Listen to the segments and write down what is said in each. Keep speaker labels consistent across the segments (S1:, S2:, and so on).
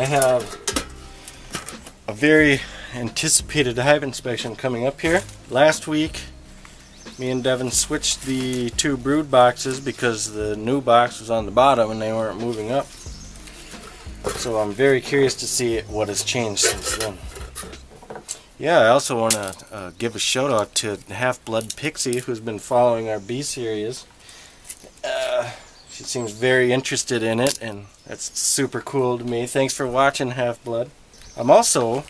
S1: have a very anticipated hive inspection coming up here. Last week, me and Devin switched the two brood boxes because the new box was on the bottom and they weren't moving up. So I'm very curious to see what has changed since then. Yeah, I also want to give a shout out to Halfblood Pixie, who's been following our bee series. She seems very interested in it, and that's super cool to me. Thanks for watching, Halfblood. I'm also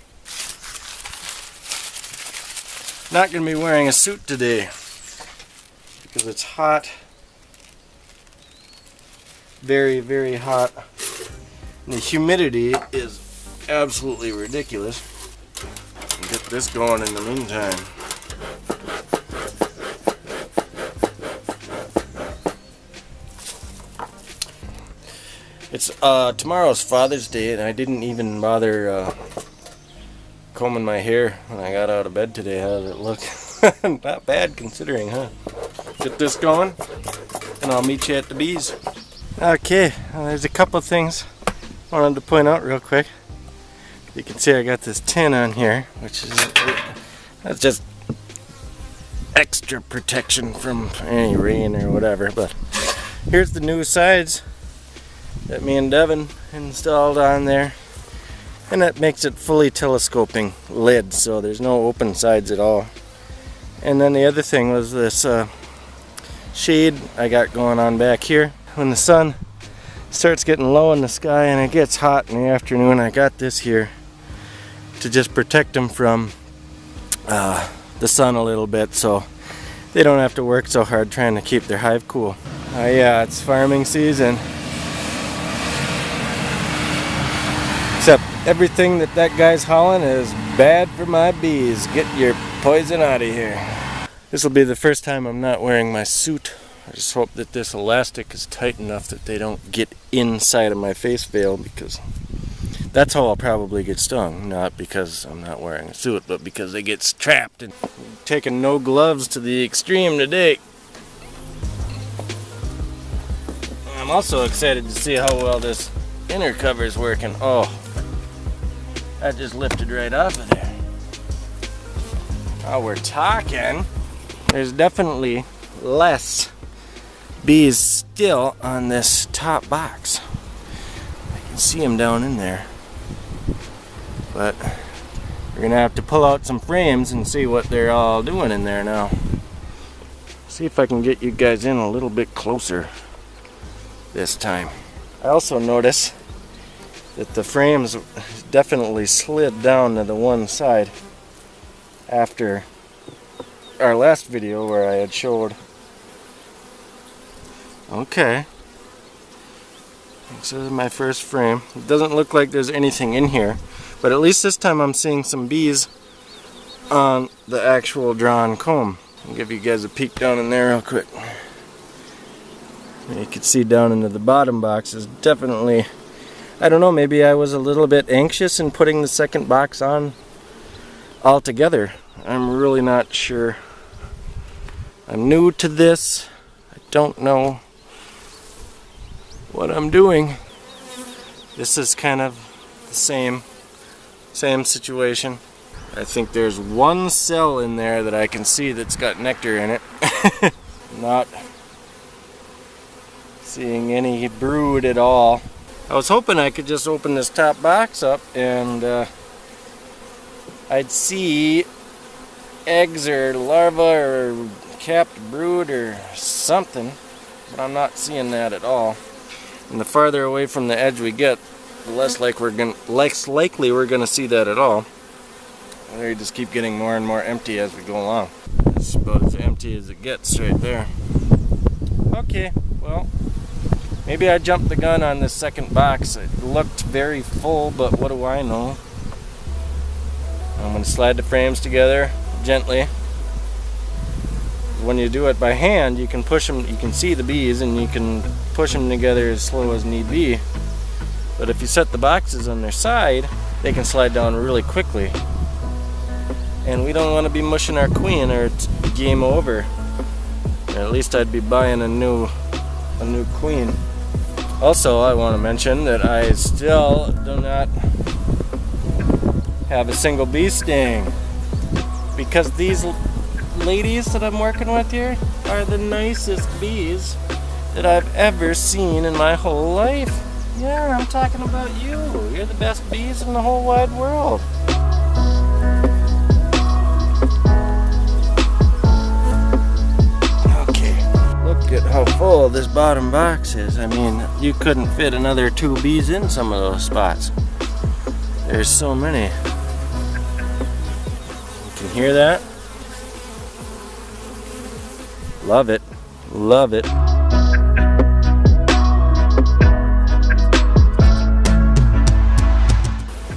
S1: not going to be wearing a suit today because it's hot. Very, very hot. And the humidity is absolutely ridiculous. I'll get this going in the meantime. It's tomorrow's Father's Day, and I didn't even bother combing my hair when I got out of bed today. How does it look? Not bad considering, huh? Get this going, and I'll meet you at the bees. Okay, there's a couple of things I wanted to point out real quick. You can see I got this tin on here, which is that's just extra protection from any rain or whatever. But here's the new sides that me and Devin installed on there, and that makes it fully telescoping lid, so there's no open sides at all. And then the other thing was this shade I got going on back here. When the sun starts getting low in the sky and it gets hot in the afternoon, I got this here to just protect them from the sun a little bit, so they don't have to work so hard trying to keep their hive cool. Yeah, it's farming season. Except everything that guy's hauling is bad for my bees. Get your poison out of here. This will be the first time I'm not wearing my suit. I just hope that this elastic is tight enough that they don't get inside of my face veil, because that's how I'll probably get stung. Not because I'm not wearing a suit, but because they get trapped. And taking no gloves to the extreme today. I'm also excited to see how well this inner cover is working. Oh, that just lifted right off of there. Oh, we're talking. There's definitely less bees still on this top box. I can see them down in there. But we're gonna have to pull out some frames and see what they're all doing in there now. See if I can get you guys in a little bit closer this time. I also notice that the frames definitely slid down to the one side after our last video where I had showed. Okay, this is my first frame. It doesn't look like there's anything in here, but at least this time I'm seeing some bees on the actual drawn comb. I'll give you guys a peek down in there real quick. You can see down into the bottom box is definitely, I don't know, maybe I was a little bit anxious in putting the second box on altogether. I'm really not sure. I'm new to this. I don't know what I'm doing. This is kind of the same situation. I think there's one cell in there that I can see that's got nectar in it. Not seeing any brood at all. I was hoping I could just open this top box up and I'd see eggs or larvae or capped brood or something, but I'm not seeing that at all. And the farther away from the edge we get, the less likely we're gonna see that at all. They just keep getting more and more empty as we go along. It's about as empty as it gets right there. Okay, well, maybe I jumped the gun on this second box. It looked very full, but what do I know? I'm going to slide the frames together gently. When you do it by hand, you can push them, you can see the bees and you can push them together as slow as need be. But if you set the boxes on their side, they can slide down really quickly. And we don't want to be mushing our queen or it's game over. Or at least I'd be buying a new queen. Also, I want to mention that I still do not have a single bee sting, because these ladies that I'm working with here are the nicest bees that I've ever seen in my whole life. Yeah, I'm talking about you. You're the best bees in the whole wide world. Look at how full this bottom box is. I mean, you couldn't fit another 2 bees in some of those spots. There's so many. You can hear that? Love it. Love it.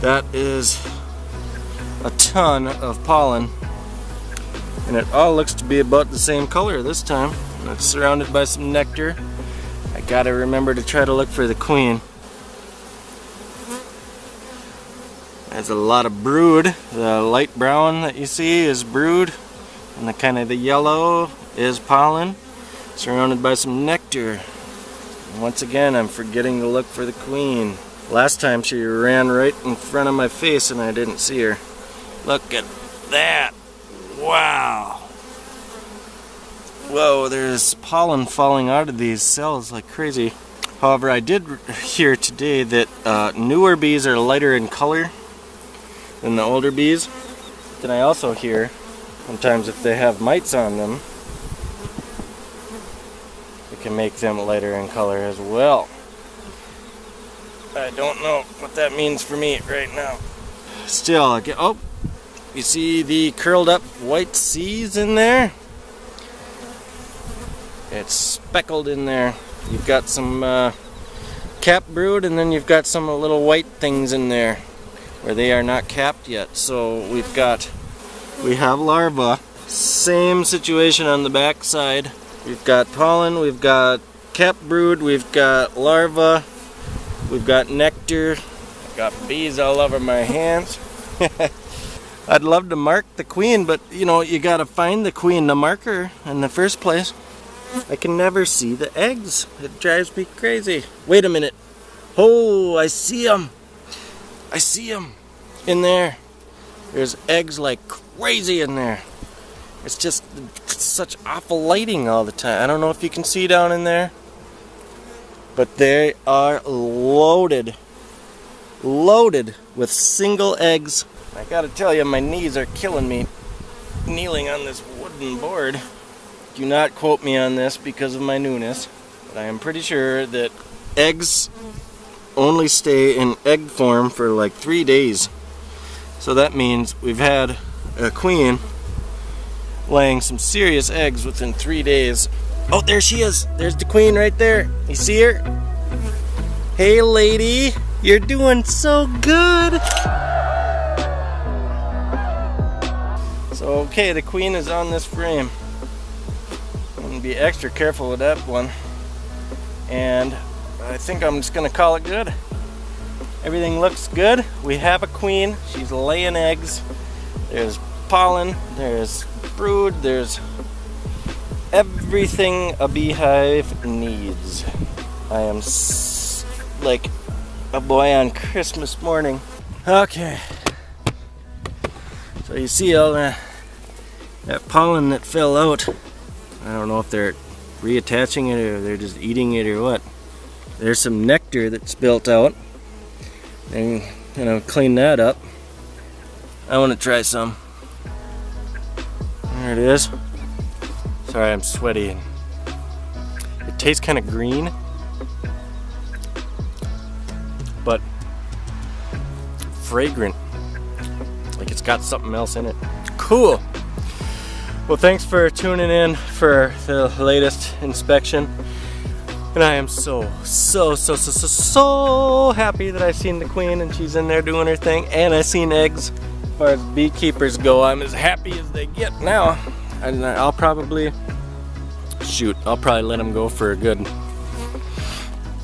S1: That is a ton of pollen. And it all looks to be about the same color this time. It's surrounded by some nectar. I gotta remember to try to look for the queen. There's a lot of brood. The light brown that you see is brood, and the kind of the yellow is pollen, surrounded by some nectar. And once again, I'm forgetting to look for the queen. Last time she ran right in front of my face and I didn't see her. Look at that! Wow! Whoa, there's pollen falling out of these cells like crazy. However, I did hear today that newer bees are lighter in color than the older bees. Then I also hear sometimes if they have mites on them, it can make them lighter in color as well. I don't know what that means for me right now. Still, oh, you see the curled up white C's in there? It's speckled in there. You've got some cap brood, and then you've got some little white things in there where they are not capped yet. So we have larvae. Same situation on the back side. We've got pollen, we've got cap brood, we've got larvae, we've got nectar. I've got bees all over my hands. I'd love to mark the queen, but you know, you gotta find the queen to mark her in the first place. I can never see the eggs. It drives me crazy. Wait a minute. Oh, I see them. I see them in there. There's eggs like crazy in there. It's just such awful lighting all the time. I don't know if you can see down in there, but they are loaded. Loaded with single eggs. I gotta tell you, my knees are killing me kneeling on this wooden board. Do not quote me on this because of my newness, but I am pretty sure that eggs only stay in egg form for like 3 days. So that means we've had a queen laying some serious eggs within 3 days. Oh, there she is. There's the queen right there. You see her? Hey lady, you're doing so good. So okay, the queen is on this frame. Be extra careful with that one, and I think I'm just gonna call it good. Everything looks good. We have a queen. She's laying eggs. There's pollen, there's brood, there's everything a beehive needs. I am like a boy on Christmas morning. Okay, so you see all that pollen that fell out. I don't know if they're reattaching it or they're just eating it or what. There's some nectar that's built out, and clean that up. I want to try some. There it is. Sorry, I'm sweaty. It tastes kind of green, but fragrant, like it's got something else in it. Cool. Well, thanks for tuning in for the latest inspection, and I am so happy that I've seen the queen and she's in there doing her thing, and I've seen eggs. As far as beekeepers go, I'm as happy as they get now, and I'll probably let them go for a good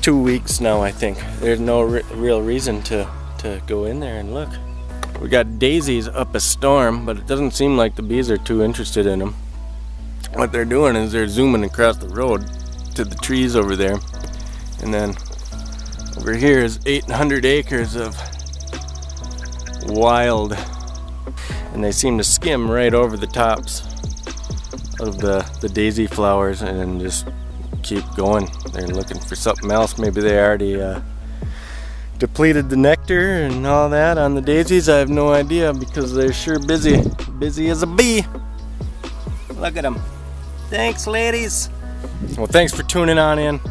S1: 2 weeks now. I think there's no real reason to go in there and look. We got daisies up a storm, but it doesn't seem like the bees are too interested in them. What they're doing is they're zooming across the road to the trees over there, and then Over here is 800 acres of wild, and they seem to skim right over the tops of the daisy flowers and then just keep going. They're looking for something else. Maybe they already depleted the nectar and all that on the daisies. I have no idea, because they're sure busy. Busy as a bee. Look at them. Thanks, ladies. Well, thanks for tuning on in.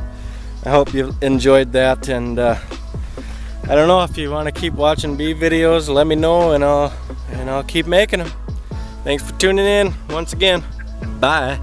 S1: I hope you enjoyed that, and I don't know, if you want to keep watching bee videos, let me know, and I'll keep making them. Thanks for tuning in once again. Bye.